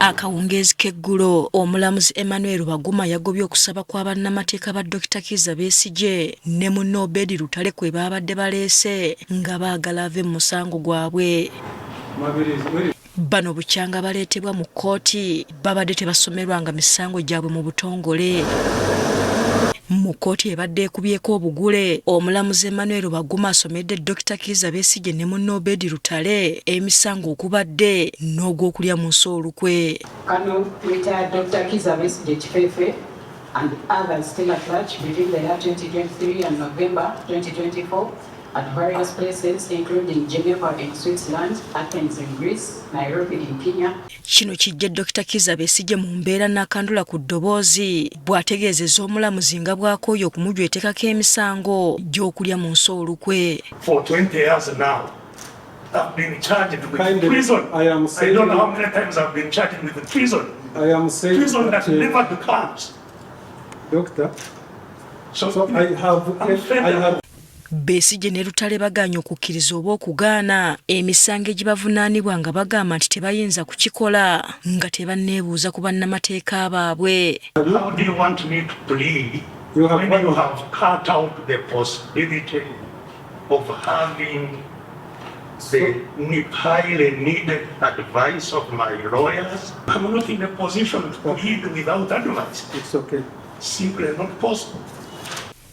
Akawungeezi k'eggulo omulamuzi Emmanuel Baguma yagobye okusaba kwa bannamateeka ba Dr. Kizza Besigye ne munne Obedi Lutale kwe baabadde baleese nga baagala ave mu musango gwabwe. Bano bukyanga baleetebwa mu kkooti babadde tebasomerwanga misango gyabwe mu butongole. Mu kkooti ebadde ekubyeko obugule omulamuzi Emmanuel Baguma asomedde Dr. Kizza Besigye ne munne Obedi Lutale emisango okubadde n'ogw'okulya mu nsi olukwe. Kano retired Dr. Kizza Besigye Kifefe and others still at large between the year 2023 and November 2024 at various places including Geneva in Switzerland, Athens in Greece, Nairobi in Kenya. Kino kijje Dr. Kizza Besigye mu mbeera n'akandula ku ddoboozi bw'ategeezezza omulamuzi nga bw'akooye okumujwetekako emisango gy'okulya mu nsi olukwe. For 20 years now, I've been charged with prison. I don't know how many times I've been charged with prison. I am saying prison that never becomes. Doctor, so I have Besigye ne Lutale baganye okukkiriza oba okugaana emisango egibavunaanibwa nga bagamba nti tebayinza kukikola nga tebanneebuuza ku bannamateeka baabwe. How do you want me to plead when you have cut out the possibility of having the highly needed advice of my lawyers? I'm not in a position to plead without advice. It's okay. Simply not possible.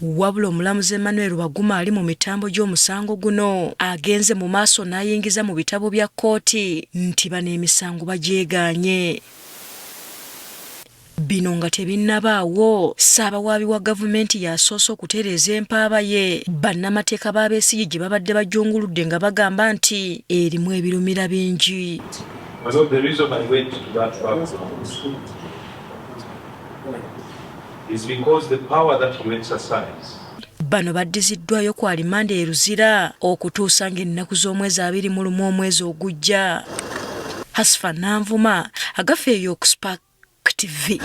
Wabula omulamuzi Emmanuel Baguma ali mu mitambo gy'omusango guno agenze mu maaso n'ayingiza mu bitabo bya kkooti nti bano emisango bagyegaanye. Bino nga tebinnabaawo Ssaabawaabi wa gavumenti yasoose okutereeza empaaba ye bannamateeka ba Besigye gye babadde bajjunguludde nga bagamba nti erimu ebirumira bingi. Is because the power that you exercise. Bano baddiziddwayo ku alimanda eruzira okutuusa ng'ennaku z'omwezi 21 omwezi ogujja. Hasfa Nanvuma agafeeyo ku Spark TV.